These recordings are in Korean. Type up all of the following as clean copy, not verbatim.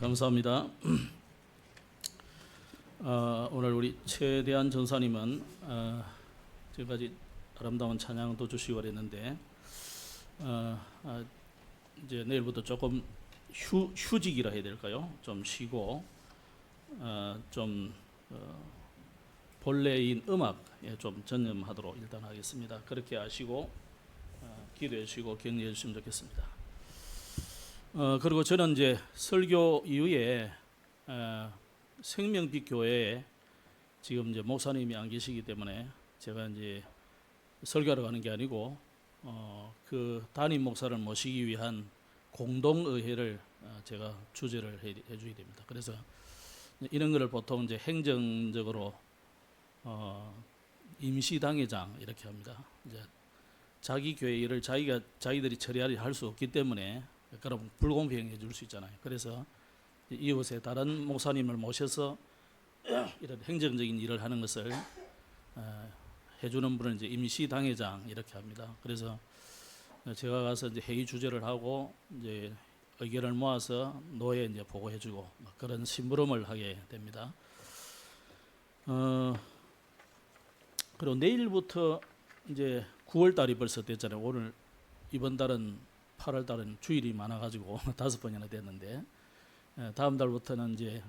감사합니다. 오늘 우리 최대한 전사님은 지금까지 아름다운 찬양도 주시고 그랬는데 이제 내일부터 조금 휴직이라 해야 될까요? 좀 쉬고 좀 본래인 음악에 좀 전념하도록 일단 하겠습니다. 그렇게 하시고 기도해 주시고 격려해 주시면 좋겠습니다. 그리고 저는 이제 설교 이후에 생명빛 교회에 지금 이제 목사님이 안 계시기 때문에 제가 이제 설교하러 가는 게 아니고 그 담임 목사를 모시기 위한 공동의회를 제가 주재를 해줘야 됩니다. 그래서 이런 거를 보통 이제 행정적으로 임시당회장 이렇게 합니다. 이제 자기 교회 일을 자기들이 처리하려 할 수 없기 때문에 그럼 불공평해 줄 수 있잖아요. 그래서 이곳에 다른 목사님을 모셔서 이런 행정적인 일을 하는 것을 해주는 분은 이제 임시 당회장 이렇게 합니다. 그래서 제가 가서 이제 회의 주재를 하고 이제 의견을 모아서 노회에 이제 보고해주고 그런 심부름을 하게 됩니다. 그리고 내일부터 이제 9월 달이 벌써 됐잖아요. 오늘 이번 달은 8월 달은 주일이 많아가지고 5번이나 됐는데 다음 달부터는 이제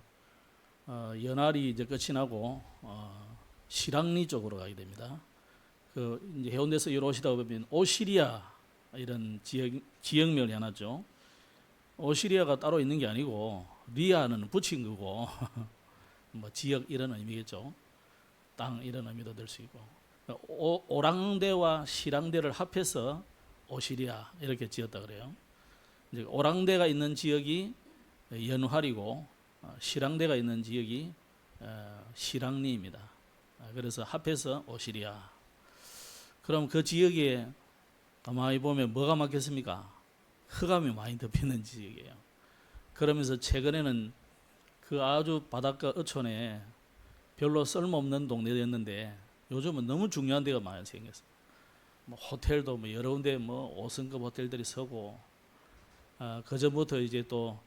연말이 이제 끝이 나고 실랑리 쪽으로 가게 됩니다. 그 이제 해운대에서 여기 오시다 보면 오시리아 이런 지역명이 하나죠. 오시리아가 따로 있는 게 아니고 리아는 붙인 거고 뭐 지역 이런 의미겠죠. 땅 이런 의미도 될 수 있고 오랑대와 시랑대를 합해서 오시리아 이렇게 지었다 그래요. 이제 오랑대가 있는 지역이 연활이고 시랑대가 있는 지역이 실랑리입니다. 그래서 합해서 오시리아. 그럼 그 지역에 가만히 보면 뭐가 많겠습니까? 흑암이 많이 덮이는 지역이에요. 그러면서 최근에는 그 아주 바닷가 어촌에 별로 쓸모없는 동네였는데 요즘은 너무 중요한 데가 많이 생겼어요. 뭐 호텔도 뭐 여러 군데 뭐 5성급 호텔들이 서고 그 전부터 이제 또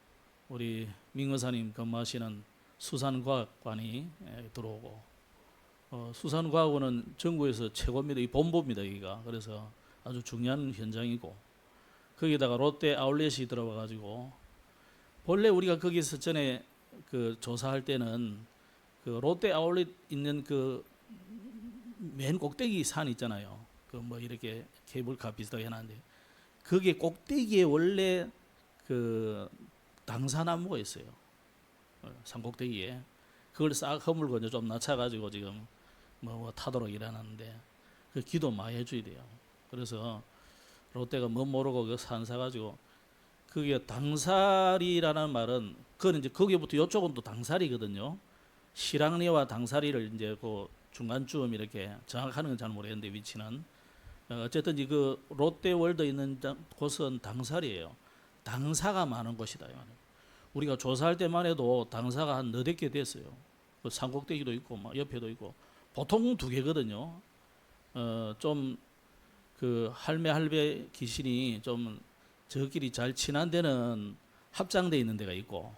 우리 민거사님 근무하시는 수산과학관이 들어오고 수산과학원은 전국에서 최고입니다. 이 본부입니다 여기가. 그래서 아주 중요한 현장이고 거기다가 롯데 아울렛이 들어와 가지고 본래 우리가 거기서 전에 그 조사할 때는 그 롯데 아울렛 있는 그 맨 꼭대기 산 있잖아요. 그 뭐 이렇게 케이블카 비슷하게 해놨는데 거기에 꼭대기에 원래 그 당사나무가 있어요. 산 꼭대기에 그걸 싹 허물고 이제 좀 낮춰가지고 지금 뭐 타도록 일하는데 그 기도 많이 해줘야 돼요. 그래서 롯데가 뭐 모르고 그 산 사가지고 그게 당사리라는 말은 그건 이제 거기부터 이쪽은 또 당사리거든요. 실랑리와 당사리를 이제 그 중간쯤 이렇게 정확하는 건 잘 모르겠는데 위치는 어쨌든 그 롯데월드 있는 곳은 당사리예요. 당사가 많은 곳이다. 우리가 조사할 때만 해도 당사가 한 4개 됐어요. 그 산꼭대기도 있고 막 옆에도 있고 보통 2개거든요. 좀 그 할매 귀신이 좀 저끼리 잘 친한 데는 합장돼 있는 데가 있고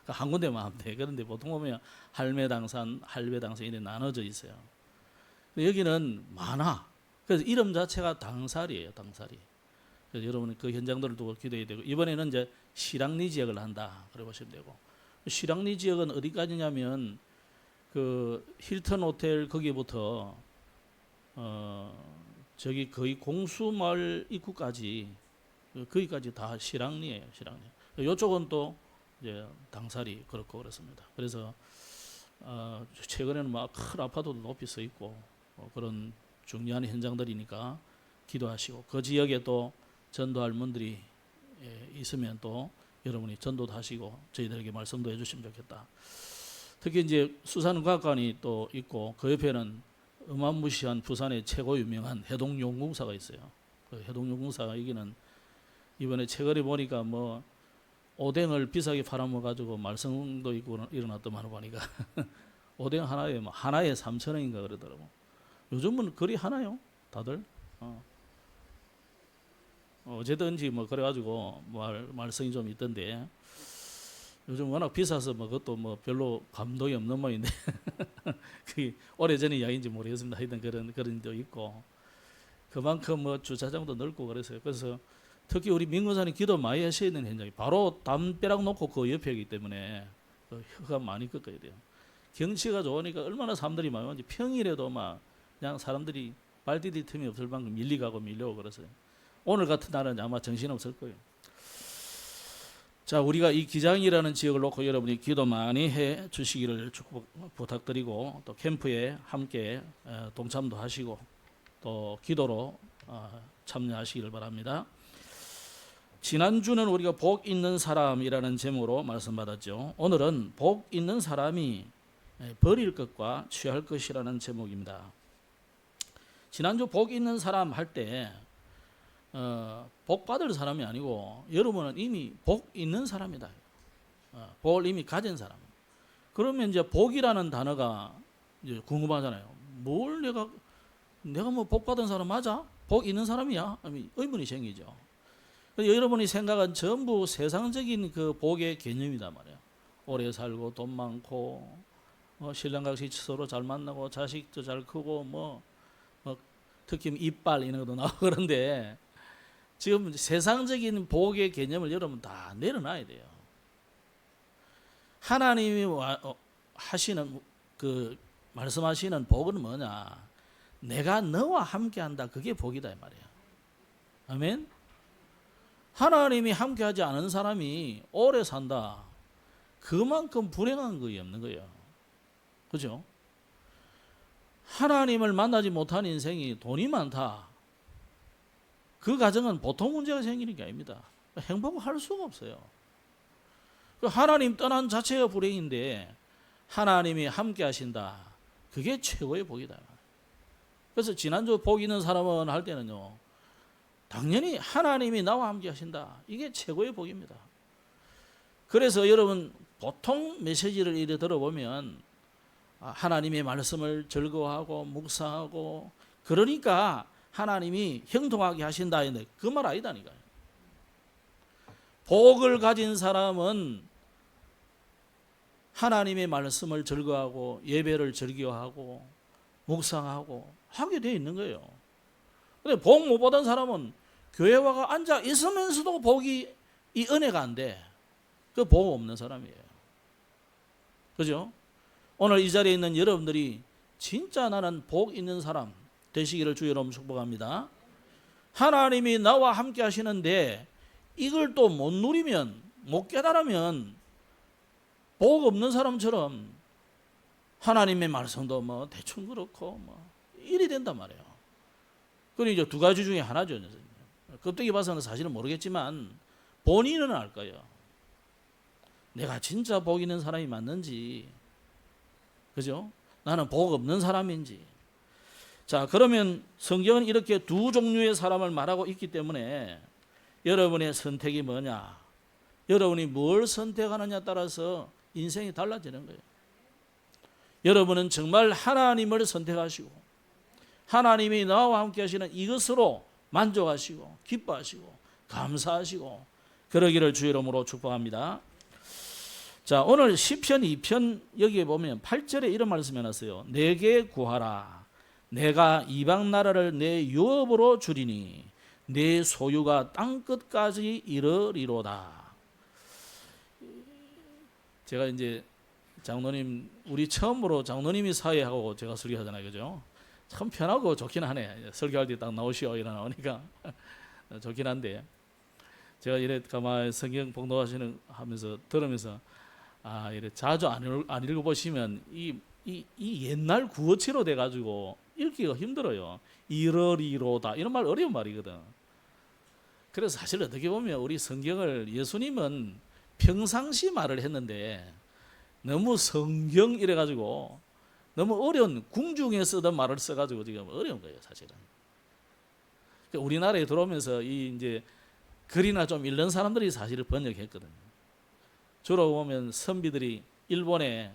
한 군데만 하면 돼. 그런데 보통 보면 할매당산, 할배당산 이렇게 나눠져 있어요. 여기는 많아. 그래서 이름 자체가 당사리예요, 당사리. 그래서 여러분은 그 현장들을 두고 기도해야 되고 이번에는 이제 실랑리 지역을 한다. 그래 보시면 되고 실랑리 지역은 어디까지냐면 그 힐튼 호텔 거기부터 저기 거의 공수마을 입구까지 거기까지 다 실랑리예요, 실랑리. 이쪽은 또 이제 당사리 그렇고 그렇습니다. 그래서 최근에는 막 큰 아파트도 높이 서 있고 그런 중요한 현장들이니까 기도하시고 그 지역에 또 전도할 분들이 있으면 또 여러분이 전도도 하시고 저희들에게 말씀도 해주시면 좋겠다. 특히 이제 수산과학관이 또 있고 그 옆에는 어마무시한 부산의 최고 유명한 해동용궁사가 있어요. 그 해동용궁사가 여기는 이번에 최근에 보니까 뭐 오뎅을 비싸게 팔아먹어가지고 말썽도 있고 일어났더만 보니까 오뎅 하나에 뭐 하나에 3,000원인가 그러더라고. 요즘은 그리 하나요? 다들? 어제든지 뭐 그래가지고 말썽이 좀 있던데 요즘 워낙 비싸서 뭐 그것도 뭐 별로 감동이 없는 모양인데 그게 오래전 이야기인지 모르겠습니다. 하여튼 그런 데 있고 그만큼 뭐 주차장도 넓고 그래서요. 그래서 특히 우리 민구사님 기도 많이 하셔야 되는 현장이 바로 담벼락 놓고 그 옆이기 때문에 혀가 많이 꺾어야 돼요. 경치가 좋으니까 얼마나 사람들이 많이 오는지 평일에도 막 그냥 사람들이 발 디딜 틈이 없을 만큼 밀려가고 밀려오고 그래서요. 오늘 같은 날은 아마 정신없을 거예요. 자, 우리가 이 기장이라는 지역을 놓고 여러분이 기도 많이 해 주시기를 부탁드리고 또 캠프에 함께 동참도 하시고 또 기도로 참여하시기를 바랍니다. 지난주는 우리가 복 있는 사람이라는 제목으로 말씀받았죠. 오늘은 복 있는 사람이 버릴 것과 취할 것이라는 제목입니다. 지난주 복 있는 사람 할 때 복 받을 사람이 아니고 여러분은 이미 복 있는 사람이다. 복을 이미 가진 사람. 그러면 이제 복이라는 단어가 이제 궁금하잖아요. 뭘 내가 뭐 복 받은 사람 맞아? 복 있는 사람이야? 의문이 생기죠. 여러분이 생각은 전부 세상적인 그 복의 개념이단 말이에요. 오래 살고 돈 많고 신랑같이 서로 잘 만나고 자식도 잘 크고 뭐 특히 이빨 이런 것도 나오고 그런데 지금 세상적인 복의 개념을 여러분 다 내려놔야 돼요. 하나님이 하시는 그 말씀하시는 복은 뭐냐? 내가 너와 함께한다. 그게 복이다 이 말이에요. 아멘. 하나님이 함께하지 않은 사람이 오래 산다. 그만큼 불행한 것이 없는 거예요. 그죠? 하나님을 만나지 못한 인생이 돈이 많다. 그 가정은 보통 문제가 생기는 게 아닙니다. 행복할 수가 없어요. 하나님 떠난 자체가 불행인데 하나님이 함께 하신다. 그게 최고의 복이다. 그래서 지난주 복 있는 사람은 할 때는요. 당연히 하나님이 나와 함께 하신다. 이게 최고의 복입니다. 그래서 여러분 보통 메시지를 이래 들어보면 하나님의 말씀을 즐거워하고 묵상하고 그러니까 하나님이 형통하게 하신다 했는데 그 말 아니다니까요. 복을 가진 사람은 하나님의 말씀을 즐거워하고 예배를 즐겨하고 묵상하고 하게 되어 있는 거예요. 근데 복 못 받은 사람은 교회 와가 앉아 있으면서도 복이 이 은혜가 안 돼. 그 복 없는 사람이에요. 그죠? 오늘 이 자리에 있는 여러분들이 진짜 나는 복 있는 사람 되시기를 주의 이름으로 축복합니다. 하나님이 나와 함께 하시는데 이걸 또 못 누리면 못 깨달으면 복 없는 사람처럼 하나님의 말씀도 뭐 대충 그렇고 뭐 일이 된단 말이에요. 그리고 이제 두 가지 중에 하나죠. 껍데기 봐서는 사실은 모르겠지만 본인은 알 거예요. 내가 진짜 복 있는 사람이 맞는지, 그죠? 나는 복 없는 사람인지. 자, 그러면 성경은 이렇게 두 종류의 사람을 말하고 있기 때문에 여러분의 선택이 뭐냐? 여러분이 뭘 선택하느냐에 따라서 인생이 달라지는 거예요. 여러분은 정말 하나님을 선택하시고 하나님이 나와 함께 하시는 이것으로 만족하시고 기뻐하시고 감사하시고 그러기를 주의 이름으로 축복합니다. 자, 오늘 시편 2편 여기에 보면 8절에 이런 말씀 해놨어요. 내게 구하라. 내가 이방 나라를 내 유업으로 주리니 내 소유가 땅끝까지 이르리로다. 제가 이제 장로님, 우리 처음으로 장로님이 사회하고 제가 설교하잖아요. 그죠? 참 편하고 좋긴 하네. 설교할 때 딱 나오시오. 이러 나오니까 좋긴 한데 제가 이래 가만히 성경 봉독하시는 하면서 들으면서 이래 자주 안 읽어보시면 이 옛날 구어체로 돼가지고 읽기가 힘들어요. 이러리로다 이런 말 어려운 말이거든. 그래서 사실 어떻게 보면 우리 성경을 예수님은 평상시 말을 했는데 너무 성경 이래가지고 너무 어려운 궁중에 쓰던 말을 써가지고 지금 어려운 거예요, 사실은. 우리나라에 들어오면서 이 이제 글이나 좀 읽는 사람들이 사실을 번역했거든요. 주로 보면 선비들이 일본의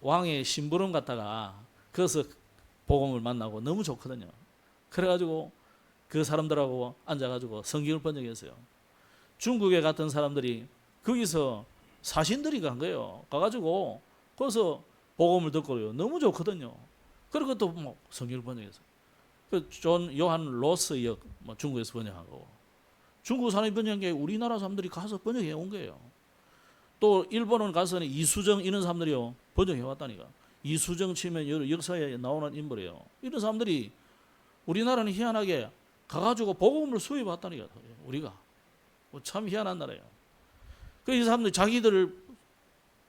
왕의 심부름 갔다가 거기서 복음을 만나고 너무 좋거든요. 그래가지고 그 사람들하고 앉아가지고 성경을 번역했어요. 중국에 갔던 사람들이 거기서 사신들이 간 거예요. 가가지고 거기서 복음을 듣고요. 너무 좋거든요. 그리고 또 뭐 성경을 번역해서 그존 요한 로스 역 뭐 중국에서 번역하고 중국 사람이 번역한 게 우리나라 사람들이 가서 번역해 온 거예요. 또 일본은 가서는 이수정 이런 사람들이요 번역해 왔다니까. 이수정 치면 역사에 나오는 인물이에요. 이런 사람들이 우리나라는 희한하게 가가지고 복음을 수입해 왔다니까. 우리가 참 희한한 나라예요. 그 이 사람들이 자기들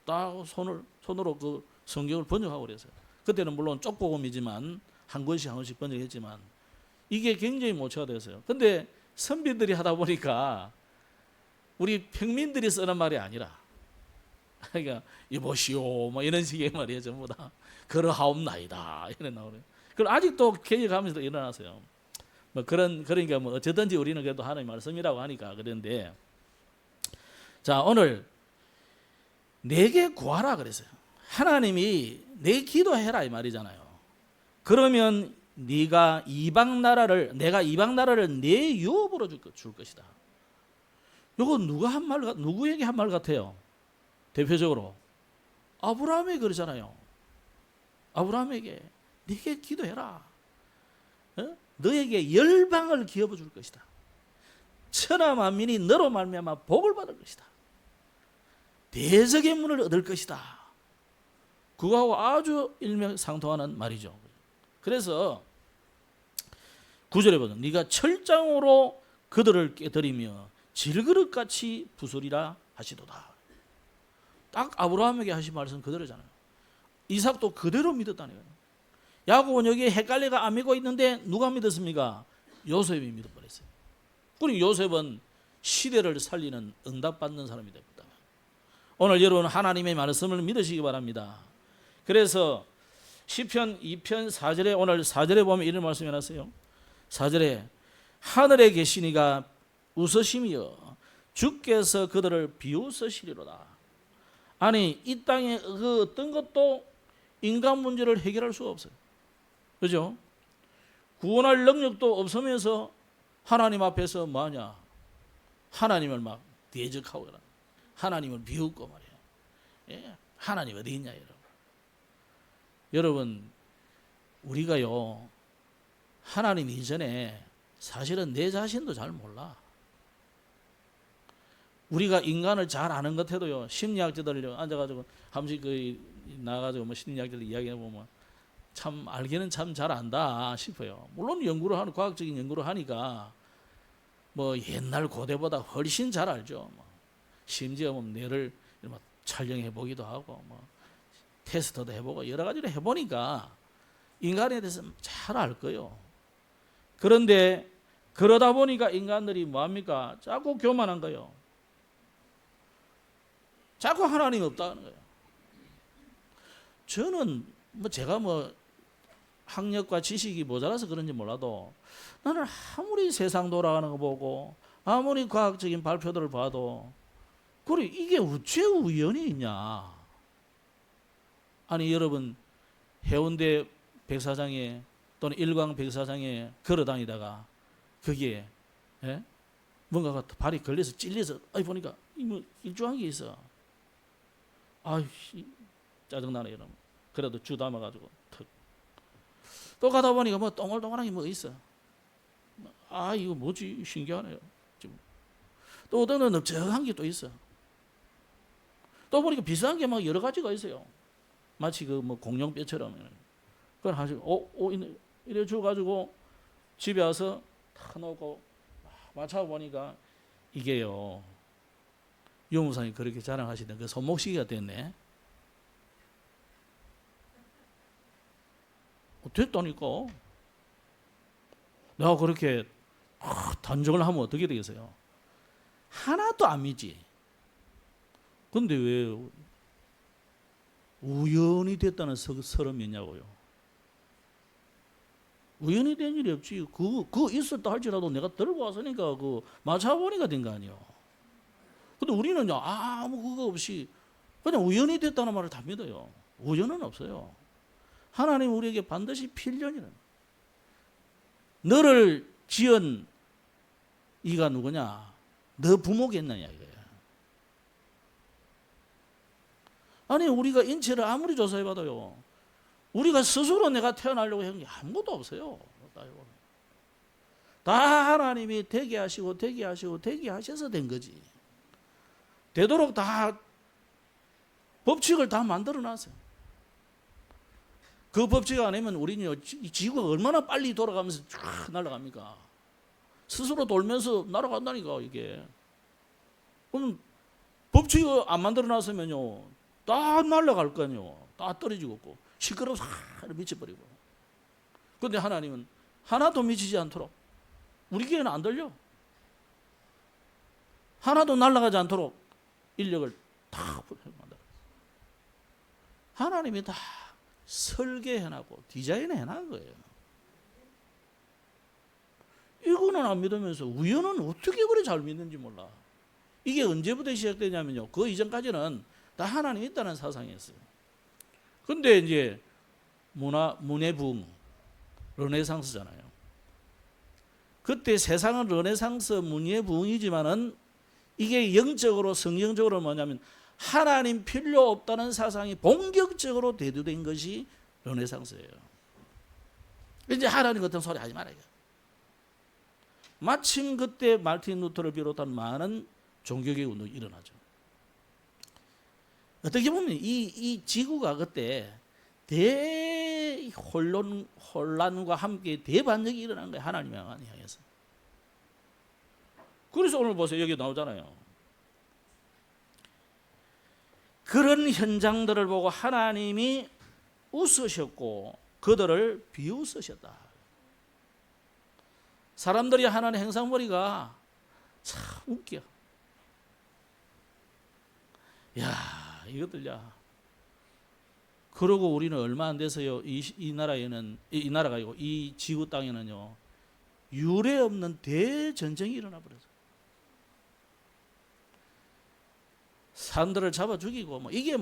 다 손으로 그 성경을 번역하고 그랬어요. 그때는 물론 쪽복음이지만 한 권씩 번역했지만 이게 굉장히 모처가 됐어요. 근데 선비들이 하다 보니까 우리 평민들이 쓰는 말이 아니라 그러니까 이보시오 뭐 이런 식의 말이에요. 전부 다 그러하옵나이다 이런 나오네요. 그럼 아직도 개혁하면서 일어났어요. 뭐 그러니까 뭐 어쨌든지 우리는 그래도 하나님 말씀이라고 하니까 그런데 자 오늘 내게 구하라 그랬어요. 하나님이 내 기도해라 이 말이잖아요. 그러면 내가 이방 나라를 내 유업으로 줄 것이다. 이거 누구에게 한 말 같아요? 대표적으로 아브라함에게 그러잖아요. 아브라함에게 네게 기도해라. 너에게 열방을 기업해 줄 것이다. 천하 만민이 너로 말미암아 복을 받을 것이다. 대적의 문을 얻을 것이다. 그거하고 아주 일맥상통하는 말이죠. 그래서 9절에 보면 네가 철장으로 그들을 깨뜨리며 질그릇같이 부수리라 하시도다. 딱 아브라함에게 하신 말씀 그대로잖아요. 이삭도 그대로 믿었다는 거예요. 야곱은 여기에 헷갈려가 안 믿고 있는데 누가 믿었습니까? 요셉이 믿어버렸어요. 그리고 요셉은 시대를 살리는 응답받는 사람이 됐다. 오늘 여러분 하나님의 말씀을 믿으시기 바랍니다. 그래서 시편 2편 4절에 오늘 4절에 보면 이런 말씀이 나왔어요. 4절에 하늘에 계시니가 웃으시며 주께서 그들을 비웃으시리로다. 아니 이 땅에 그 어떤 것도 인간 문제를 해결할 수가 없어요. 그죠? 구원할 능력도 없으면서 하나님 앞에서 뭐하냐? 하나님을 막 대적하고 하나님을 비웃고 말이에요. 예? 하나님 어디 있냐 여러분. 여러분 우리가요 하나님 이전에 사실은 내 자신도 잘 몰라. 우리가 인간을 잘 아는 것 해도요 심리학자들 앉아가지고 한 번씩 나가지고 뭐 심리학자들 이야기해 보면 참 알기는 참 잘 안다 싶어요. 물론 연구를 하는 과학적인 연구를 하니까 뭐 옛날 고대보다 훨씬 잘 알죠. 뭐 심지어 뭐 뇌를 촬영해 보기도 하고 뭐 테스트도 해보고 여러 가지를 해보니까 인간에 대해서 잘 알 거예요. 그런데 그러다 보니까 인간들이 뭐합니까? 자꾸 교만한 거예요. 자꾸 하나님이 없다는 거예요. 저는 제가 학력과 지식이 모자라서 그런지 몰라도 나는 아무리 세상 돌아가는 거 보고 아무리 과학적인 발표들을 봐도 그래 이게 어째 우연이 있냐. 아니 여러분 해운대 백사장에 또는 일광 백사장에 걸어다니다가 거기에 뭔가가 발이 걸려서 찔려서 보니까 일조한 게 있어. 짜증나네 여러분. 그래도 주 담아가지고 또 가다 보니까 동글동글한 게 있어. 이거 뭐지 신기하네요. 또 어떤 건 넓적한 게 또 있어. 또 보니까 비슷한 게 여러 가지가 있어요. 마치 공룡뼈처럼. 그걸 하시고 이래 줘가지고 집에 와서 다 놓고 맞춰보니까 이게요 유무상이 그렇게 자랑하시던 그 손목시계가 됐네. 됐다니까. 내가 그렇게 단정을 하면 어떻게 되겠어요? 하나도 안 믿지. 근데 왜 우연히 됐다는 서름이 있냐고요. 우연히 된 일이 없지. 그거 있었다 할지라도 내가 들고 왔으니까 맞춰보니까 된 거 아니에요. 근데 우리는 아무 그거 없이 그냥 우연히 됐다는 말을 다 믿어요. 우연은 없어요. 하나님 우리에게 반드시 필연이라는. 너를 지은 이가 누구냐? 너 부모겠느냐 이거야. 아니 우리가 인체를 아무리 조사해봐도요, 우리가 스스로 내가 태어나려고 한 게 아무것도 없어요. 다 하나님이 되게 하시고 되게 하시고 되게 하셔서 된 거지. 되도록 다 법칙을 다 만들어 놨어요. 그 법칙 아니면 우리는요, 지구가 얼마나 빨리 돌아가면서 쫙 날아갑니까? 스스로 돌면서 날아간다니까 이게. 그럼 법칙을 안 만들어 놨으면요, 다 날아갈 거 아니에요. 다 떨어지고 없고 시끄러워서 미쳐버리고. 그런데 하나님은 하나도 미치지 않도록, 우리 귀에는 안 들려, 하나도 날아가지 않도록 인력을 다 만들어. 하나님이 다 설계해놨고 디자인해놓은 거예요. 이거는 안 믿으면서 우연은 어떻게 그래 잘 믿는지 몰라. 이게 언제부터 시작되냐면요, 그 이전까지는 다 하나님이 있다는 사상이었어요. 근데 이제 문의 부흥, 르네상스잖아요. 그때 세상은 르네상스 문의의 부흥이지만은 이게 영적으로 성경적으로 뭐냐면 하나님 필요 없다는 사상이 본격적으로 대두된 것이 르네상스예요. 이제 하나님 같은 소리 하지 말아요. 마침 그때 마르틴 루터를 비롯한 많은 종교개혁 운동이 일어나죠. 어떻게 보면 이 지구가 그때 혼란과 함께 대반역이 일어난 거예요. 하나님을 향해서. 그래서 오늘 보세요. 여기 나오잖아요. 그런 현장들을 보고 하나님이 웃으셨고 그들을 비웃으셨다. 사람들이 하나님 행상머리가 참 웃겨. 야, 이것들야. 그러고 우리는 얼마 안 돼서요, 이 나라에는, 이 나라가 아니고 이 지구 땅에는요, 유례 없는 대전쟁이 일어나 버렸어요. 사람들을 잡아 죽이고, 이게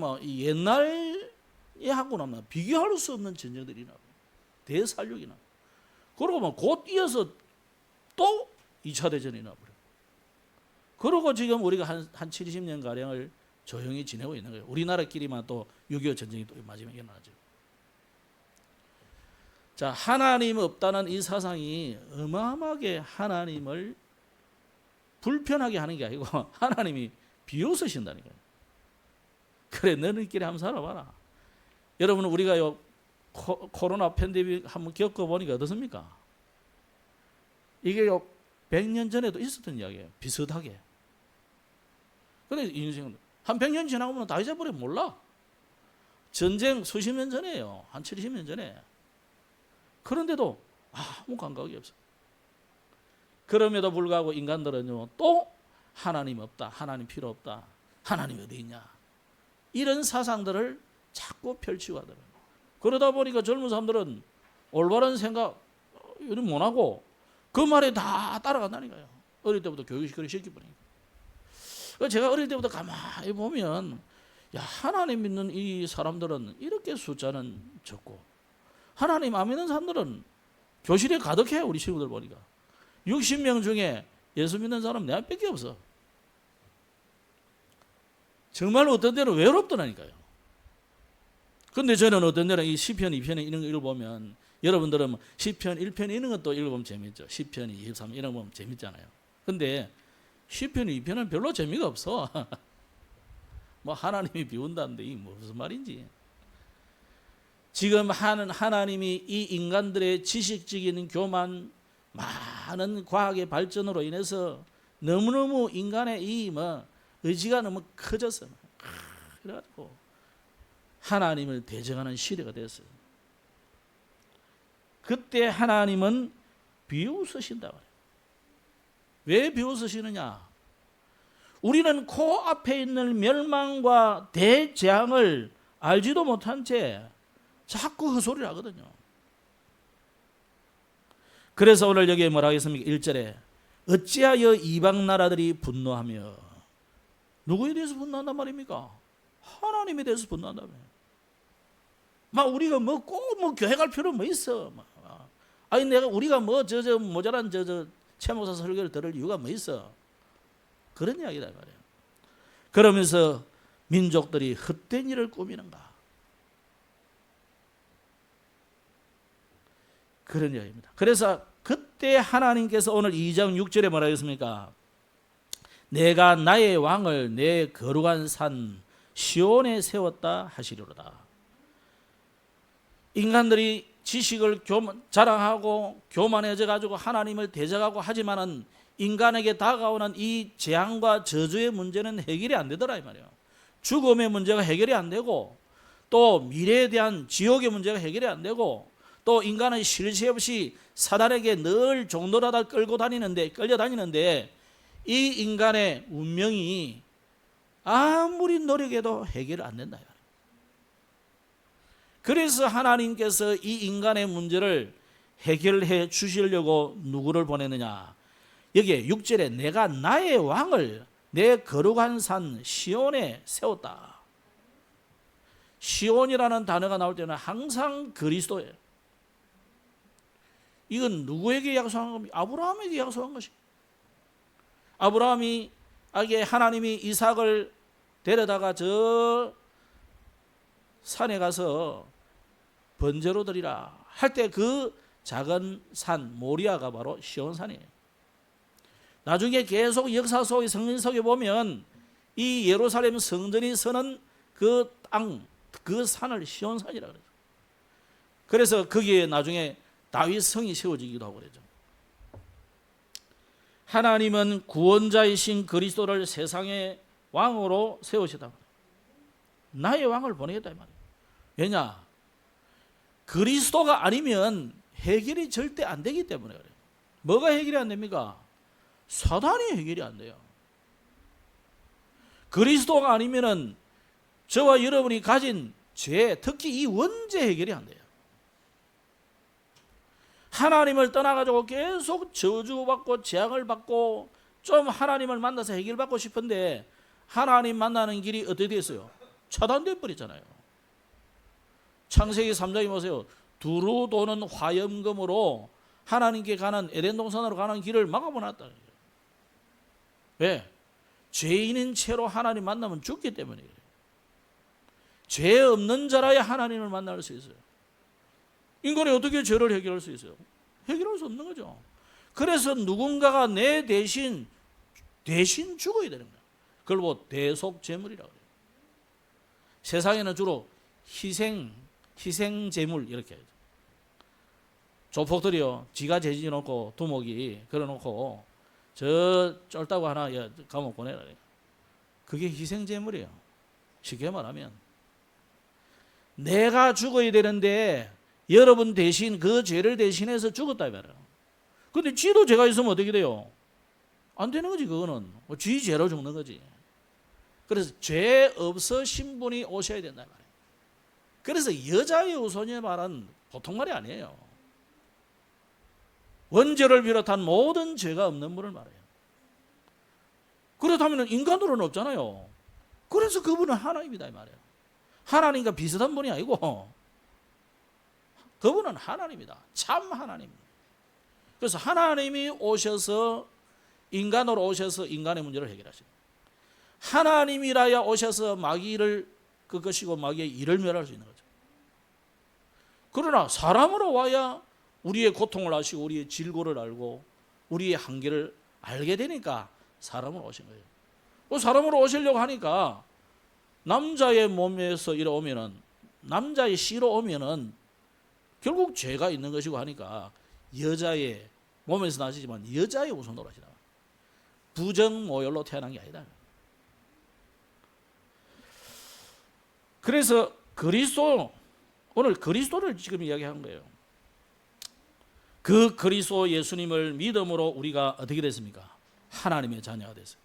옛날에 하고는 비교할 수 없는 전쟁들이 일어나. 대살육이 나. 그러고 곧 이어서 또 2차 대전이 일어나버려요. 그러고 지금 우리가 한 70년 가량을 조용히 지내고 있는 거예요. 우리나라끼리만 또 6.25 전쟁이 또 마지막에 일어나죠. 자, 하나님 없다는 이 사상이 어마어마하게 하나님을 불편하게 하는 게 아니고 하나님이 비웃으신다니까요. 그래, 너희끼리 한번 살아봐라. 여러분, 우리가 코로나 팬데믹 한번 겪어보니까 어떻습니까? 이게 100년 전에도 있었던 이야기예요. 비슷하게. 근데 인생은 한 100년 지나고 보면 다 잊어버려. 몰라. 전쟁 수십 년 전에요. 한 70년 전에. 그런데도 아무 감각이 없어. 그럼에도 불구하고 인간들은요, 또 하나님 없다, 하나님 필요 없다, 하나님 어디 있냐, 이런 사상들을 자꾸 펼치고 하더라고요. 그러다 보니까 젊은 사람들은 올바른 생각 못하고 그 말에 다 따라간다니까요. 어릴 때부터 교육시키기 시켜버리니까. 제가 어릴 때부터 가만히 보면, 야, 하나님 믿는 이 사람들은 이렇게 숫자는 적고 하나님 안 믿는 사람들은 교실에 가득해. 우리 친구들 보니까 60명 중에 예수 믿는 사람 내가 밖에 없어. 정말로 어떤 데는 외롭더라니까요. 근데 저는 어떤 데는 이 시편 2편에 이런 거 읽어보면, 여러분들은 시편 1편 이런 것도 읽어보면 재밌죠. 시편 23 이런 거 보면 재밌잖아요. 근데 시편 2편은 별로 재미가 없어. 하나님이 비운다는데 이게 무슨 말인지. 지금 하나님이 이 인간들의 지식적인 교만, 많은 과학의 발전으로 인해서 너무너무 인간의 이 의지가 너무 커졌어. 그래가지고 하나님을 대적하는 시대가 됐어요. 그때 하나님은 비웃으신다 말이에요. 왜 비웃으시느냐? 우리는 코앞에 있는 멸망과 대재앙을 알지도 못한 채 자꾸 헛소리를 하거든요. 그래서 오늘 여기에 뭐라고 했습니까? 1절에 어찌하여 이방 나라들이 분노하며, 누구에 대해서 분노한단 말입니까? 하나님에 대해서 분노한다며. 우리가 꼭 교회 갈 필요 있어? 아니 우리가 모자란 최목사 설교를 들을 이유가 뭐 있어? 그런 이야기다 말이에요. 그러면서 민족들이 헛된 일을 꾸미는가? 그런 이야기입니다. 그래서 그때 하나님께서 오늘 2장 6절에 뭐라 했습니까? 내가 나의 왕을 내 거룩한 산 시온에 세웠다 하시리로다. 인간들이 지식을 자랑하고 교만해져 가지고 하나님을 대적하고 하지만은 인간에게 다가오는 이 재앙과 저주의 문제는 해결이 안 되더라 이 말이에요. 죽음의 문제가 해결이 안 되고, 또 미래에 대한 지옥의 문제가 해결이 안 되고, 또 인간은 쉴 새 없이 사단에게 늘 종노릇하다 끌려다니는데 이 인간의 운명이 아무리 노력해도 해결 안 된다. 그래서 하나님께서 이 인간의 문제를 해결해 주시려고 누구를 보내느냐? 여기에 6절에 내가 나의 왕을 내 거룩한 산 시온에 세웠다. 시온이라는 단어가 나올 때는 항상 그리스도예요. 이건 누구에게 약속한 겁니까? 아브라함에게 약속한 것이. 아브라함이 하나님이 이삭을 데려다가 저 산에 가서 번제로 드리라 할 때 그 작은 산 모리아가 바로 시온산이에요. 나중에 계속 역사 속에 성경 속에 보면 이 예루살렘 성전이 서는 그 땅, 그 산을 시온산이라 그래요. 그래서 거기에 나중에 다윗 성이 세워지기도 하고 그러죠. 하나님은 구원자이신 그리스도를 세상의 왕으로 세우시다. 나의 왕을 보내겠다 이 말이에요. 왜냐? 그리스도가 아니면 해결이 절대 안 되기 때문에 그래요. 뭐가 해결이 안 됩니까? 사단이 해결이 안 돼요. 그리스도가 아니면은 저와 여러분이 가진 죄, 특히 이 원죄 해결이 안 돼요. 하나님을 떠나가지고 계속 저주받고 재앙을 받고 좀 하나님을 만나서 해결받고 싶은데 하나님 만나는 길이 어떻게 됐어요? 차단돼 버렸잖아요. 창세기 3장에 보세요. 두루 도는 화염금으로 하나님께 가는 에덴 동산으로 가는 길을 막아버렸다. 왜? 죄인인 채로 하나님 만나면 죽기 때문에 그래요. 죄 없는 자라야 하나님을 만날 수 있어요. 인간이 어떻게 죄를 해결할 수 있어요? 해결할 수 없는 거죠. 그래서 누군가가 내 대신 죽어야 되는 거예요. 그걸 뭐 대속제물이라고 해요. 세상에는 주로 희생제물 이렇게 해요. 조폭들이요, 지가 재지 놓고 두목이 걸어놓고 저 쫄다고 하나 감옥 보내라. 그게 희생제물이에요. 쉽게 말하면 내가 죽어야 되는데 여러분 대신 그 죄를 대신해서 죽었다 이 말이에요. 근데 쥐도 죄가 있으면 어떻게 돼요? 안 되는 거지. 그거는 쥐 죄로 죽는 거지. 그래서 죄 없으신 분이 오셔야 된다 이 말이에요. 그래서 여자의 우선의 말은 보통 말이 아니에요. 원죄를 비롯한 모든 죄가 없는 분을 말해요. 그렇다면 인간으로는 없잖아요. 그래서 그분은 하나님이다 이 말이에요. 하나님과 비슷한 분이 아니고 그분은 하나님이다. 참 하나님. 그래서 하나님이 오셔서 인간으로 오셔서 인간의 문제를 해결하십니다. 하나님이라야 오셔서 마귀를 꺾으시고 마귀의 일을 멸할 수 있는 거죠. 그러나 사람으로 와야 우리의 고통을 아시고 우리의 질고를 알고 우리의 한계를 알게 되니까 사람으로 오신 거예요. 사람으로 오시려고 하니까 남자의 몸에서 이러오면은 남자의 씨로 오면은 결국 죄가 있는 것이고 하니까 여자의 몸에서 나시지만 여자의 우선으로 하시다. 부정모혈로 태어난 게 아니다. 그래서 오늘 그리스도를 지금 이야기한 거예요. 그 그리스도 예수님을 믿음으로 우리가 어떻게 됐습니까? 하나님의 자녀가 됐어요.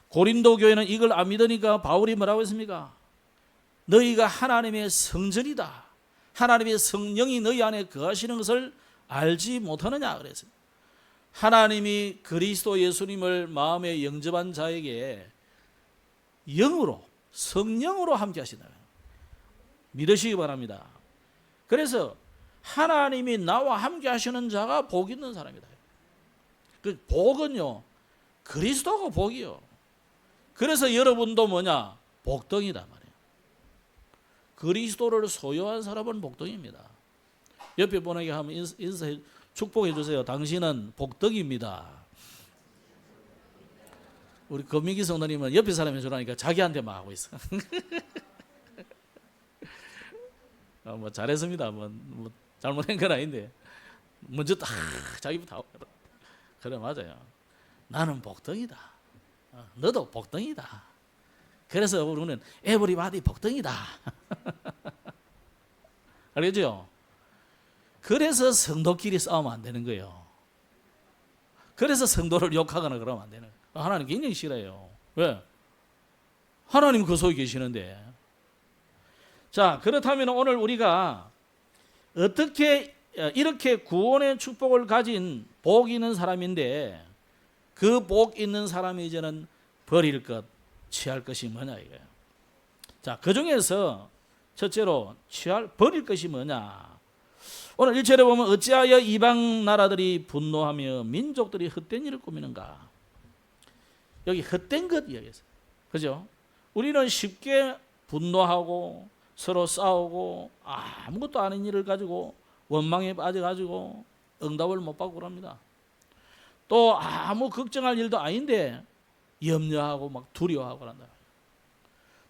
고린도 교회는 이걸 안 믿으니까 바울이 뭐라고 했습니까? 너희가 하나님의 성전이다. 하나님의 성령이 너희 안에 거하시는 것을 알지 못하느냐 그랬어요. 하나님이 그리스도 예수님을 마음에 영접한 자에게 영으로 성령으로 함께 하시다. 믿으시기 바랍니다. 그래서 하나님이 나와 함께 하시는 자가 복 있는 사람이다. 그 복은요, 그리스도가 복이요. 그래서 여러분도 뭐냐? 복덩이다 말이에요. 그리스도를 소유한 사람은 복덩이입니다. 옆에 분에게 한번 인사해 축복해 주세요. 당신은 복덩이입니다. 우리 금민기 성도님은 옆에 사람이 해주라니까 자기한테만 하고 있어. 뭐 잘했습니다. 뭐 잘못한 건 아닌데 먼저 딱 자기부터 하고. 그래 맞아요. 나는 복덩이다. 너도 복덩이다. 그래서 우리는 에브리바디 복덩이다. 알겠죠? 그래서 성도끼리 싸우면 안 되는 거예요. 그래서 성도를 욕하거나 그러면 안 되는 거예요. 하나님 굉장히 싫어요. 왜? 하나님 그 속에 계시는데. 자, 그렇다면 오늘 우리가 어떻게 이렇게 구원의 축복을 가진 복 있는 사람인데 그 복 있는 사람이 이제는 버릴 것, 취할 것이 뭐냐 이거예요. 자, 그 중에서 첫째로 버릴 것이 뭐냐. 오늘 1절에 보면 어찌하여 이방 나라들이 분노하며 민족들이 헛된 일을 꾸미는가. 여기 헛된 것 이야기했어요. 그죠? 우리는 쉽게 분노하고 서로 싸우고 아무것도 아닌 일을 가지고 원망에 빠져가지고 응답을 못 받고 그럽니다. 또 아무 걱정할 일도 아닌데 염려하고 막 두려워하고 그런다.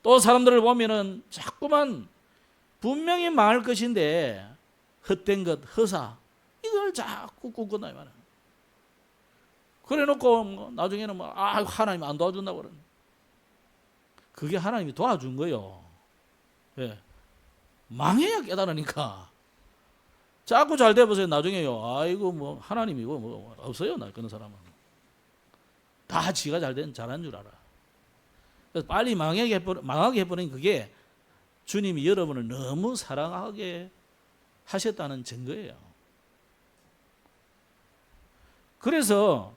또 사람들을 보면은 자꾸만 분명히 망할 것인데 헛된 것, 허사 이걸 자꾸 꿈꾼다 이 말이야. 그래놓고 나중에는 하나님 안 도와준다고 그러는. 그게 하나님이 도와준 거예요. 왜? 망해야 깨달으니까. 자꾸 잘 돼보세요. 나중에요. 아이고 뭐 하나님이고 뭐 없어요. 나 그런 사람은 다 지가 잘한 줄 알아. 그래서 빨리 망하게 해버린 그게 주님이 여러분을 너무 사랑하게 하셨다는 증거예요. 그래서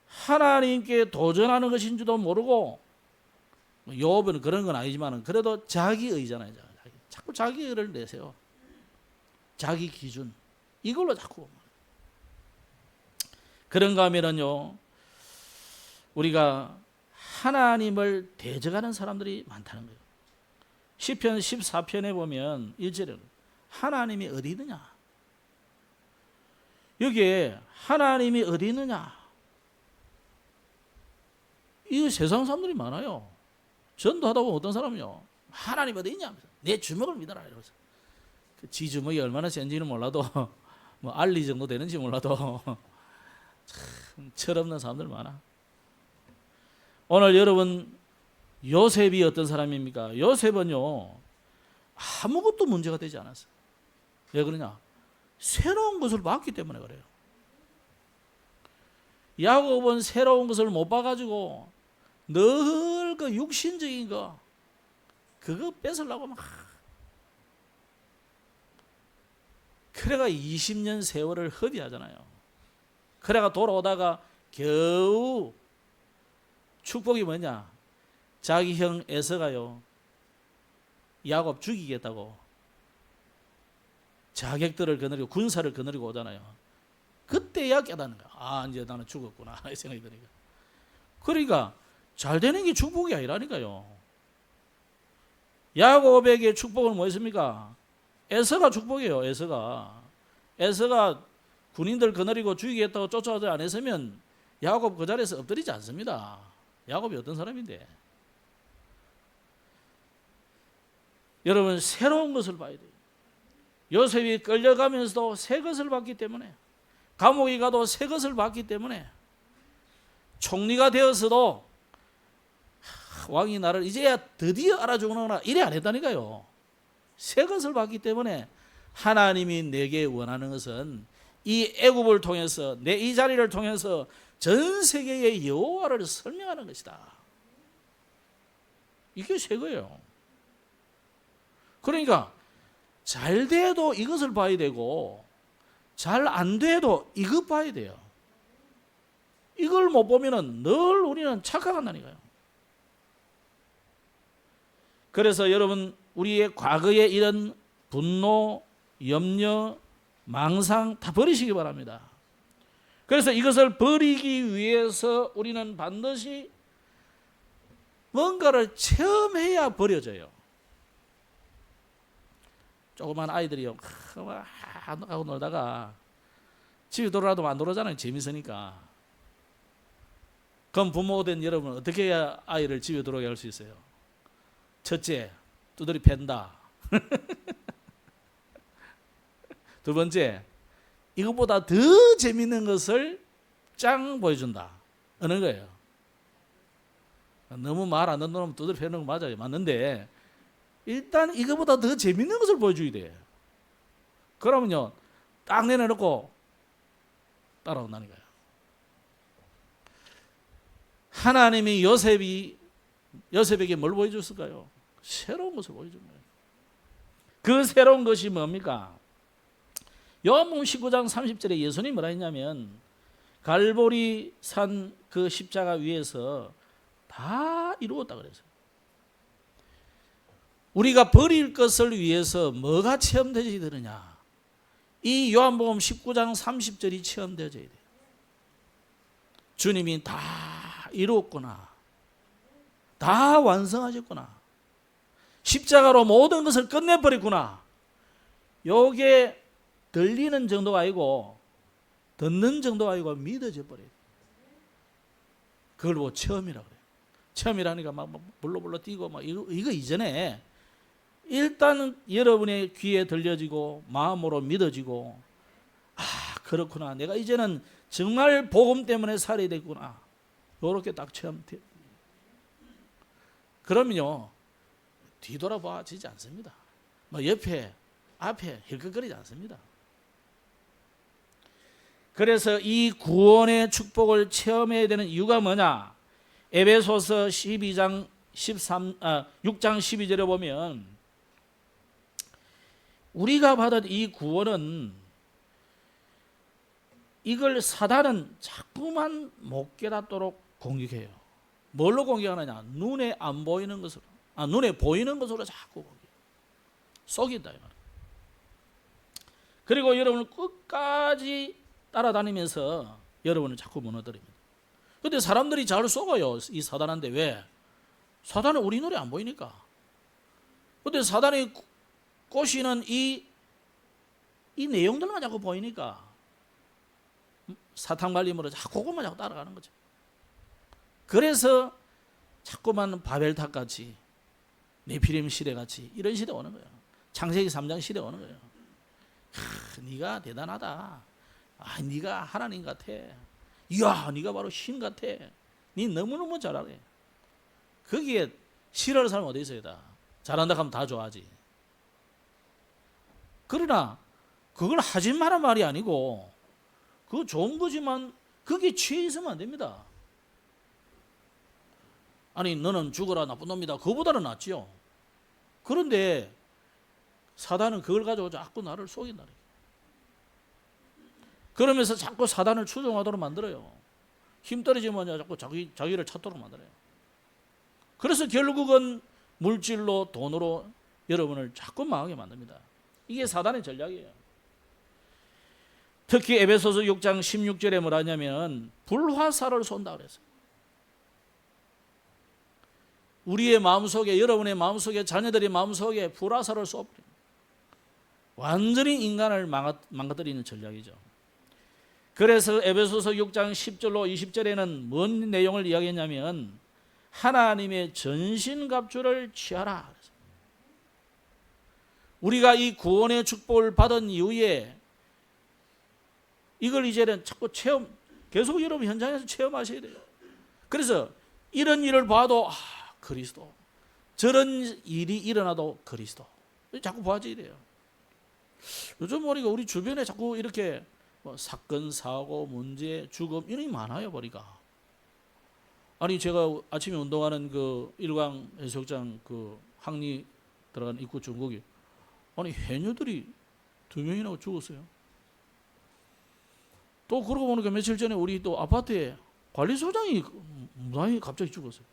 하나님께 도전하는 것인 줄도 모르고 욥은 그런 건 아니지만 그래도 자기 의잖아요. 자꾸 자기 의를 내세요. 자기 기준 이걸로 자꾸 그런가 하면은요 우리가 하나님을 대적하는 사람들이 많다는 거예요. 시편 14편에 보면 1절에 하나님이 어디 있느냐, 여기에 하나님이 어디 있느냐, 이거 세상 사람들이 많아요. 전도하다 보면 어떤 사람이요 하나님 어디 있냐, 내 주먹을 믿어라 이러면서 지 주먹이 얼마나 센지는 몰라도 뭐 알리 정도 되는지 몰라도 참 철없는 사람들 많아. 오늘 여러분 요셉이 어떤 사람입니까? 요셉은요 아무것도 문제가 되지 않았어요. 왜 그러냐? 새로운 것을 봤기 때문에 그래요. 야곱은 새로운 것을 못 봐가지고 늘 그 육신적인 거 그거 뺏으려고 막 그래가 20년 세월을 허비하잖아요. 그래가 돌아오다가 겨우 축복이 뭐냐? 자기 형 에서가요 야곱 죽이겠다고 자객들을 거느리고 군사를 거느리고 오잖아요. 그때야 깨닫는 거야. 이제 나는 죽었구나 이 생각이 드니까. 그러니까 잘 되는 게 축복이 아니라니까요. 야곱에게 축복은 뭐였습니까? 에서가 축복이에요. 에서가 군인들 거느리고 죽이겠다고 쫓아오지 않았으면 야곱 그 자리에서 엎드리지 않습니다. 야곱이 어떤 사람인데? 여러분 새로운 것을 봐야 돼요. 요셉이 끌려가면서도 새 것을 봤기 때문에, 감옥에 가도 새 것을 봤기 때문에, 총리가 되었어도 왕이 나를 이제야 드디어 알아주는구나 이래 안 했다니까요. 새 것을 봤기 때문에 하나님이 내게 원하는 것은 이 애굽을 통해서 내 이 자리를 통해서 전 세계의 여호와를 설명하는 것이다. 이게 새 거예요. 그러니까 잘 돼도 이것을 봐야 되고 잘 안 돼도 이것 봐야 돼요. 이걸 못 보면은 늘 우리는 착각한다니까요. 그래서 여러분 우리의 과거에 이런 분노, 염려, 망상 다 버리시기 바랍니다. 그래서 이것을 버리기 위해서 우리는 반드시 뭔가를 체험해야 버려져요. 조그만 아이들이요, 하고 놀다가 집에 돌아와도 안 돌아오잖아요. 재밌으니까. 그럼 부모 된 여러분 어떻게 해야 아이를 집에 들어오게 할 수 있어요? 첫째, 두드리 팬다. 두 번째, 이것보다 더 재밌는 것을 짱 보여준다. 어느 거예요? 너무 말 안 듣는 놈 두드리 패는 거 맞아요. 맞는데 일단 이거보다 더 재밌는 것을 보여줘야 돼. 그러면요, 딱 내려놓고 따라온다는 거예요. 하나님이 요셉에게 뭘 보여줬을까요? 새로운 것을 보여준 거예요. 그 새로운 것이 뭡니까? 요한복음 19장 30절에 예수님이 뭐라 했냐면, 갈보리 산 그 십자가 위에서 다 이루었다 그랬어요. 우리가 버릴 것을 위해서 뭐가 체험되어야 되느냐? 이 요한복음 19장 30절이 체험되어져야 돼요. 주님이 다 이루었구나, 다 완성하셨구나, 십자가로 모든 것을 끝내버렸구나. 요게 들리는 정도가 아니고 듣는 정도가 아니고 믿어져 버려요. 그걸 뭐 체험이라고 그래요. 체험이라니까 막 불러불러 뛰고 막 이거 이전에 일단 여러분의 귀에 들려지고 마음으로 믿어지고, 아 그렇구나, 내가 이제는 정말 복음 때문에 살아야 되구나, 요렇게 딱 체험돼. 그러면요, 뒤돌아봐지지 않습니다. 뭐 옆에 앞에 힐끗거리지 않습니다. 그래서 이 구원의 축복을 체험해야 되는 이유가 뭐냐? 에베소서 6장 12절에 보면, 우리가 받은 이 구원은, 이걸 사단은 자꾸만 못 깨닫도록 공격해요. 뭘로 공격하느냐? 눈에 안 보이는 것으로, 눈에 보이는 것으로 자꾸 속인다. 그리고 여러분을 끝까지 따라다니면서 여러분을 자꾸 무너뜨립니다. 근데 사람들이 잘 속아요, 이 사단한테. 왜? 사단은 우리 눈에 안 보이니까. 근데 사단이 꼬시는 이 내용들만 자꾸 보이니까 사탕 발림으로 자꾸 그것만 자꾸 따라가는 거죠. 그래서 자꾸만 바벨탑 같이, 네피림 시대 같이 이런 시대 오는 거예요. 창세기 3장 시대 오는 거예요. 네가 대단하다. 네가 하나님 같아. 이야, 네가 바로 신 같아. 네 너무너무 잘하네. 거기에 싫어하는 사람 어디 있어요? 다 잘한다 하면 다 좋아하지. 그러나 그걸 하지 마란 말이 아니고, 그거 좋은 거지만 거기에 취해 있으면 안 됩니다. 아니, 너는 죽어라 나쁜 놈이다, 그거보다는 낫지요. 그런데 사단은 그걸 가지고 자꾸 나를 속인다니. 그러면서 자꾸 사단을 추종하도록 만들어요. 힘 떨어지면 자꾸 자기를 찾도록 만들어요. 그래서 결국은 물질로, 돈으로 여러분을 자꾸 망하게 만듭니다. 이게 사단의 전략이에요. 특히 에베소서 6장 16절에 뭐라 하냐면, 불화살을 쏜다 그랬어요. 우리의 마음속에, 여러분의 마음속에, 자녀들의 마음속에 불화살을 쏘버립니다. 완전히 인간을 망가뜨리는 전략이죠. 그래서 에베소서 6장 10절로 20절에는 뭔 내용을 이야기했냐면, 하나님의 전신갑주를 취하라. 우리가 이 구원의 축복을 받은 이후에 이걸 이제는 자꾸 계속 여러분 현장에서 체험하셔야 돼요. 그래서 이런 일을 봐도 그리스도, 저런 일이 일어나도 그리스도, 자꾸 봐줘야 돼요. 요즘 우리가 우리 주변에 자꾸 이렇게 사건, 사고, 문제, 죽음 이런 게 많아요. 보니까. 아니, 제가 아침에 운동하는 그 일광 해수욕장 그 항리 들어간 입구 중국이, 아니 해녀들이 2명이나 죽었어요. 또 그러고 보니까 며칠 전에 우리 또 아파트에 관리소장이 무단히 갑자기 죽었어요.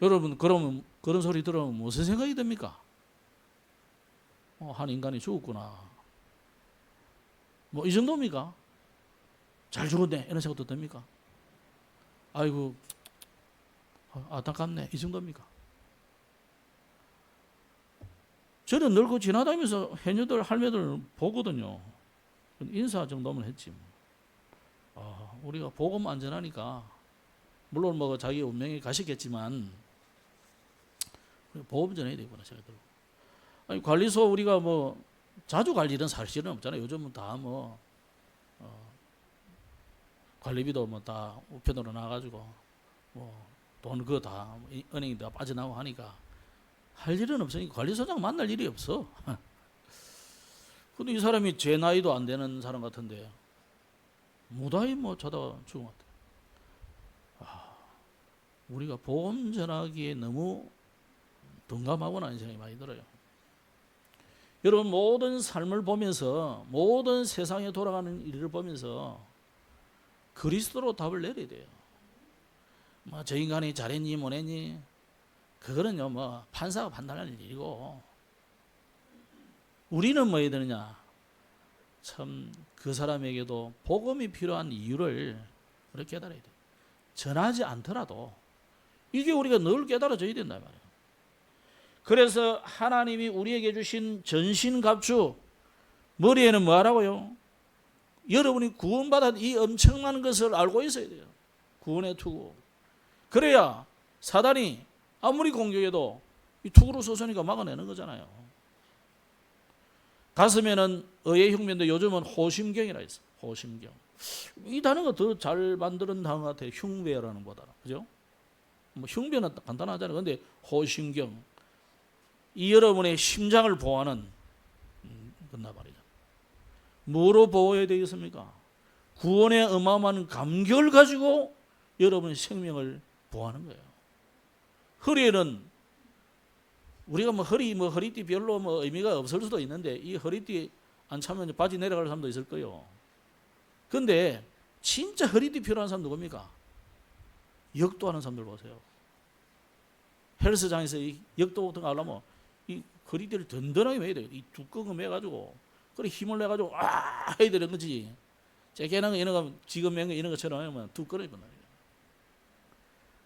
여러분, 그러면 그런 소리 들으면 무슨 생각이 듭니까? 한 인간이 죽었구나, 뭐 이 정도입니까? 잘 죽었네, 이런 생각도 듭니까? 아이고, 안타깝네. 이 정도입니까? 저는 늘 그 지나다니면서 해녀들, 할매들 보거든요. 인사 정도면 했지. 우리가 복음 안전하니까, 물론 뭐 자기 운명에 가시겠지만, 보험 전해야 되구나, 제가 들고. 아니, 관리소 우리가 뭐, 자주 갈 일은 사실은 없잖아요. 요즘은 다 뭐, 관리비도 뭐 다 우편으로 나가지고, 뭐, 돈 그거 다 은행에 다 빠져나오고 하니까, 할 일은 없으니까 관리소장 만날 일이 없어. 근데 이 사람이 제 나이도 안 되는 사람 같은데, 무다히 뭐 자다가 죽은 것 같아요. 우리가 보험 전하기에 너무 둔감하구나 하는 생각이 많이 들어요. 여러분, 모든 삶을 보면서, 모든 세상에 돌아가는 일을 보면서 그리스도로 답을 내려야 돼요. 뭐 저 인간이 잘했니 못했니, 그거는요 뭐 판사가 판단할 일이고, 우리는 뭐 해야 되느냐, 참 그 사람에게도 복음이 필요한 이유를 우리가 깨달아야 돼요. 전하지 않더라도 이게 우리가 늘 깨달아져야 된다 말이에요. 그래서 하나님이 우리에게 주신 전신갑주, 머리에는 뭐 하라고요? 여러분이 구원받은 이 엄청난 것을 알고 있어야 돼요. 구원의 투구. 그래야 사단이 아무리 공격해도 이 투구로 쏘쏘니까 막아내는 거잖아요. 가슴에는 의의 흉배인데 요즘은 호심경이라 했어. 호심경. 이 단어가 더 잘 만드는 단어 같아요. 흉배라는 보다. 그죠? 뭐 흉배는 간단하잖아요. 근데 호심경. 이 여러분의 심장을 보호하는 건나 말이죠. 뭐로 보호해야 되겠습니까? 구원의 어마어마한 감격을 가지고 여러분의 생명을 보호하는 거예요. 허리에는 우리가 뭐 허리띠 별로 뭐 의미가 없을 수도 있는데, 이 허리띠 안 차면 바지 내려갈 사람도 있을 거예요. 근데 진짜 허리띠 필요한 사람 누굽니까? 역도하는 사람들 보세요. 헬스장에서 이 역도 같은 거 하려면 이 허리띠를 든든하게 매야 돼요. 이 두꺼운 거 매가지고, 그래 힘을 내가지고 해야 되는 거지. 째깨난 거 이런 거 지금 맨 거 이런 것처럼 하면 툭 끊어진단 말이에요.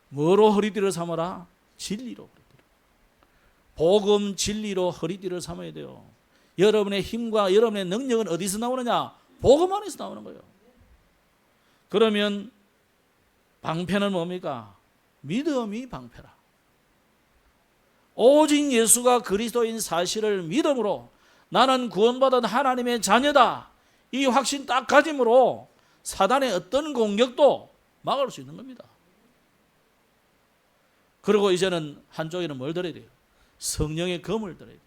뭐로 허리띠를 삼아라? 진리로. 복음 진리로 허리띠를 삼아야 돼요. 여러분의 힘과 여러분의 능력은 어디서 나오느냐? 복음 안에서 나오는 거예요. 그러면 방패는 뭡니까? 믿음이 방패라. 오직 예수가 그리스도인 사실을 믿음으로 나는 구원받은 하나님의 자녀다, 이 확신 딱 가짐으로 사단의 어떤 공격도 막을 수 있는 겁니다. 그리고 이제는 한쪽에는 뭘 들어야 돼요? 성령의 검을 들어야 돼요.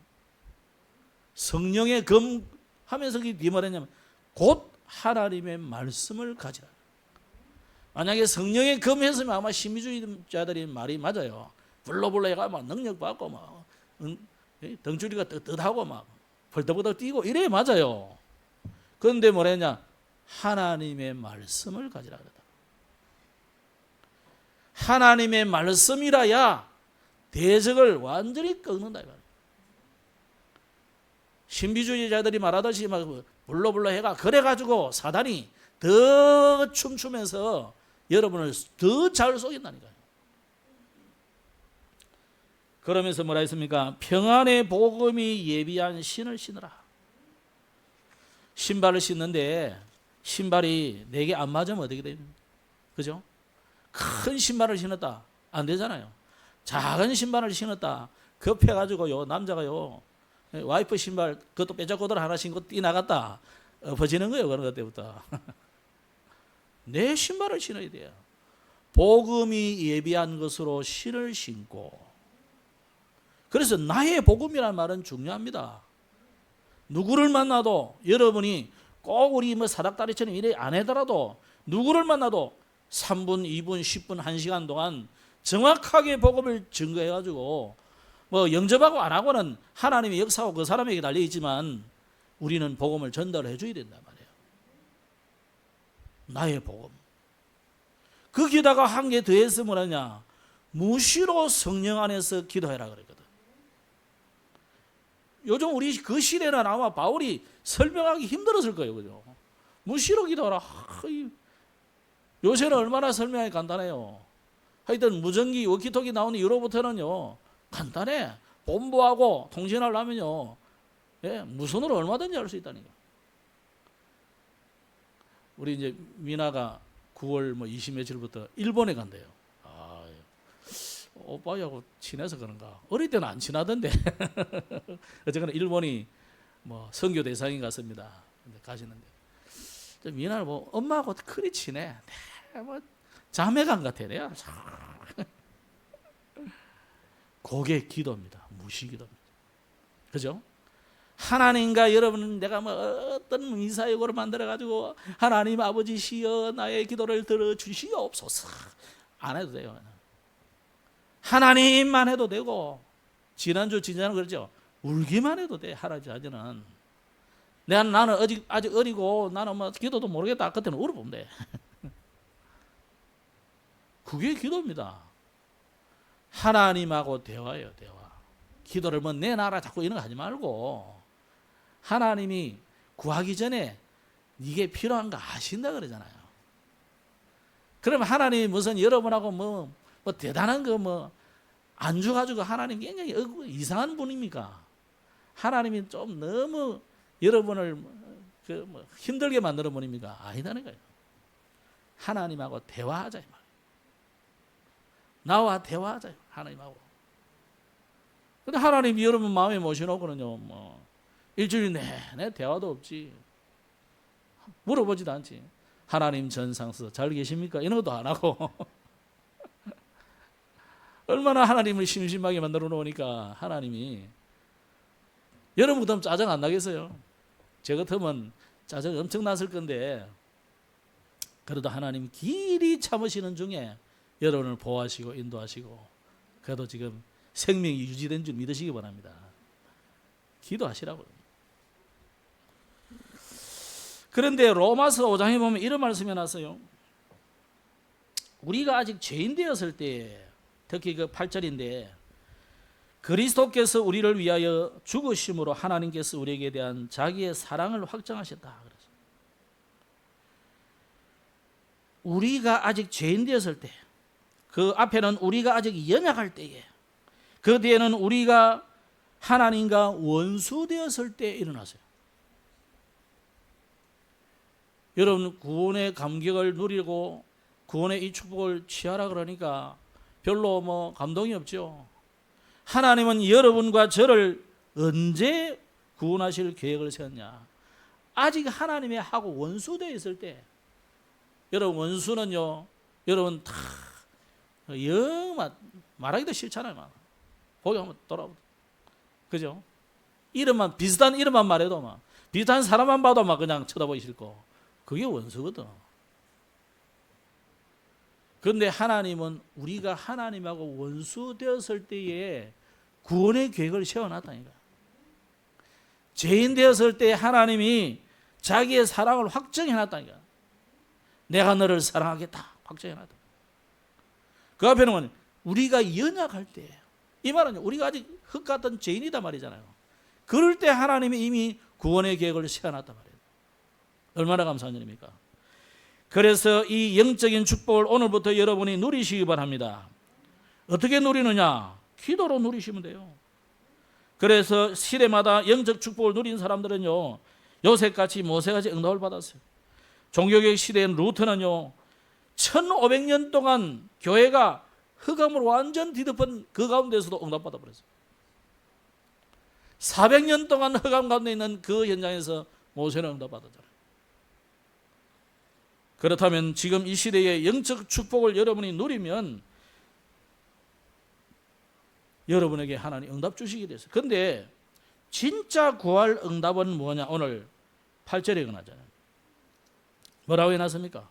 성령의 검 하면서 그게 말했냐면 곧 하나님의 말씀을 가지라. 만약에 성령의 검 했으면 아마 신비주의자들이 말이 맞아요. 불러불러 해가 막 능력 받고 막 등줄이가 떳떳하고 막 벌떡벌떡 뛰고 이래 맞아요. 그런데 뭐랬냐? 하나님의 말씀을 가지라 그러다. 하나님의 말씀이라야 대적을 완전히 꺾는다 이 말이에요. 신비주의자들이 말하듯이 막 불러불러 해가 그래가지고 사단이 더 춤추면서 여러분을 더 잘 속인다니까요. 그러면서 뭐라 했습니까? 평안의 복음이 예비한 신을 신으라. 신발을 신는데 신발이 내게 안 맞으면 어떻게 됩니까? 그죠? 큰 신발을 신었다 안 되잖아요. 작은 신발을 신었다 급해가지고요, 남자가요 와이프 신발 그것도 빼자꼬들 하나 신고 뛰 나갔다 엎어지는 거예요. 그런 것 때부터. 내 신발을 신어야 돼요. 복음이 예비한 것으로 신을 신고. 그래서 나의 복음이라는 말은 중요합니다. 누구를 만나도 여러분이 꼭 우리 뭐 사닥다리처럼 이래 안 하더라도 누구를 만나도 3분, 2분, 10분, 1시간 동안 정확하게 복음을 증거해가지고 뭐 영접하고 안 하고는 하나님의 역사하고 그 사람에게 달려있지만 우리는 복음을 전달해 줘야 된단 말이에요. 나의 복음. 거기다가 한 개 더해서 뭐라냐? 무시로 성령 안에서 기도해라 그랬거든. 요즘 우리 그 시대는 아마 바울이 설명하기 힘들었을 거예요. 그죠? 무시로 기도하라. 요새는 얼마나 설명하기 간단해요. 하여튼 무전기 워키토키 나오는 이후로부터는요 간단해. 본부하고 통신하려면요 무선으로 얼마든지 할 수 있다니까. 우리 이제 미나가 9월 20 며칠부터 일본에 간대요. 오빠하고 친해서 그런가. 어릴 때는 안 친하던데. 어쨌거나 일본이 선교 대상인 것 같습니다. 가시는데 미나를 엄마하고 그리 친해. 자매감 같아. 내가 그게 기도입니다. 무시기도입니다. 그죠? 하나님과 여러분은 내가 어떤 미사역으로 만들어가지고 하나님 아버지시여 나의 기도를 들어주시옵소서 안 해도 돼요. 하나님만 해도 되고 지난주 진짜는 그렇죠. 울기만 해도 돼. 할아버지는 나는 아직 어리고 나는 기도도 모르겠다. 그때는 울어보면 돼. 그게 기도입니다. 하나님하고 대화예요. 대화. 기도를 내 나라 자꾸 이런 거 하지 말고 하나님이 구하기 전에 이게 필요한 거 아신다 그러잖아요. 그러면 하나님이 무슨 여러분하고 뭐 대단한 거 안 줘가지고 하나님 굉장히 이상한 분입니까? 하나님이 좀 너무 여러분을 힘들게 만드는 분입니까? 아니다는 거예요. 하나님하고 대화하자 이 말이에요. 나와 대화하자 하나님하고. 근데 하나님이 여러분 마음에 모셔놓고는요 일주일 내내 대화도 없지. 물어보지도 않지. 하나님 전상서 잘 계십니까? 이런 것도 안 하고. 얼마나 하나님을 심심하게 만들어 놓으니까 하나님이 여러분 같으면 짜증 안 나겠어요? 제 같으면 짜증 엄청 났을 건데 그래도 하나님 길이 참으시는 중에 여러분을 보호하시고 인도하시고 그래도 지금 생명이 유지된 줄 믿으시기 바랍니다. 기도하시라고요. 그런데 로마서 5장에 보면 이런 말씀이 나왔어요. 우리가 아직 죄인 되었을 때 특히 그 8절인데 그리스도께서 우리를 위하여 죽으심으로 하나님께서 우리에게 대한 자기의 사랑을 확정하셨다. 그래서 우리가 아직 죄인 되었을 때, 그 앞에는 우리가 아직 연약할 때에, 그 뒤에는 우리가 하나님과 원수 되었을 때 일어나세요. 여러분 구원의 감격을 누리고 구원의 이 축복을 취하라 그러니까 별로 감동이 없죠. 하나님은 여러분과 저를 언제 구원하실 계획을 세웠냐? 아직 하나님의 하고 원수되어 있을 때. 여러분 원수는요 여러분 다 영 말하기도 싫잖아요. 보기 한번 돌아보고 그죠? 이름만 비슷한 이름만 말해도 비슷한 사람만 봐도 그냥 쳐다보기 싫고 그게 원수거든. 그런데 하나님은 우리가 하나님하고 원수 되었을 때에 구원의 계획을 세워놨다니까. 죄인 되었을 때 하나님이 자기의 사랑을 확정해놨다니까. 내가 너를 사랑하겠다 확정해놨다. 그 앞에는 우리가 연약할 때, 이 말은 우리가 아직 흙 같은 죄인이다 말이잖아요. 그럴 때 하나님이 이미 구원의 계획을 세워놨단 말이에요. 얼마나 감사한 일입니까? 그래서 이 영적인 축복을 오늘부터 여러분이 누리시기 바랍니다. 어떻게 누리느냐? 기도로 누리시면 돼요. 그래서 시대마다 영적 축복을 누린 사람들은요 요셉같이 모세같이 응답을 받았어요. 종교개혁 시대인 루터는요 1500년 동안 교회가 흑암으로 완전 뒤덮은 그 가운데서도 응답받아 버렸어요. 400년 동안 흑암 가운데 있는 그 현장에서 모세는 응답받았잖아요. 그렇다면 지금 이 시대의 영적 축복을 여러분이 누리면 여러분에게 하나님 응답 주시게 됐어요. 그런데 진짜 구할 응답은 뭐냐? 오늘 8절에 나잖아요. 뭐라고 해놨습니까?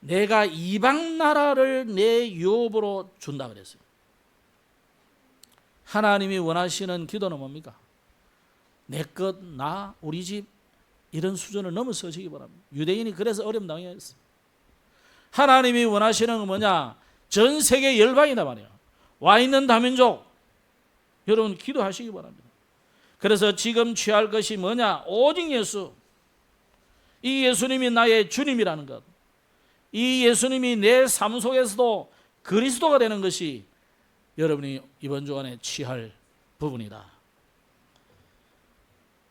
내가 이방 나라를 내 유업으로 준다 그랬어요. 하나님이 원하시는 기도는 뭡니까? 내 것, 나, 우리 집 이런 수준을 넘어서시기 바랍니다. 유대인이 그래서 어려움 당했어요. 하나님이 원하시는 건 뭐냐? 전 세계 열방이다 말이에요. 와 있는 다민족 여러분 기도하시기 바랍니다. 그래서 지금 취할 것이 뭐냐? 오직 예수. 이 예수님이 나의 주님이라는 것. 이 예수님이 내 삶 속에서도 그리스도가 되는 것이 여러분이 이번 주간에 취할 부분이다.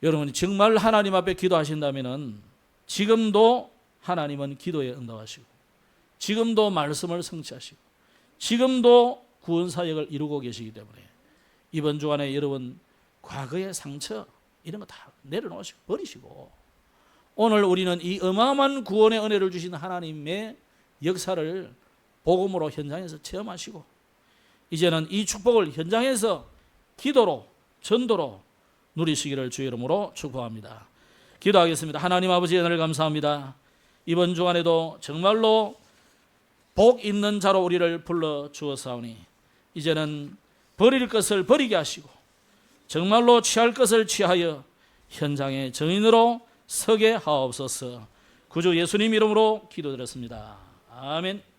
여러분이 정말 하나님 앞에 기도하신다면 지금도 하나님은 기도에 응답하시고, 지금도 말씀을 성취하시고, 지금도 구원 사역을 이루고 계시기 때문에 이번 주간에 여러분 과거의 상처 이런 거 다 내려놓으시고 버리시고, 오늘 우리는 이 어마어마한 구원의 은혜를 주신 하나님의 역사를 복음으로 현장에서 체험하시고, 이제는 이 축복을 현장에서 기도로 전도로 누리시기를 주의 이름으로 축복합니다. 기도하겠습니다. 하나님 아버지, 은혜를 감사합니다. 이번 주간에도 정말로 복 있는 자로 우리를 불러 주었사오니 이제는 버릴 것을 버리게 하시고 정말로 취할 것을 취하여 현장의 증인으로 서게 하옵소서. 구주 예수님 이름으로 기도드렸습니다. 아멘.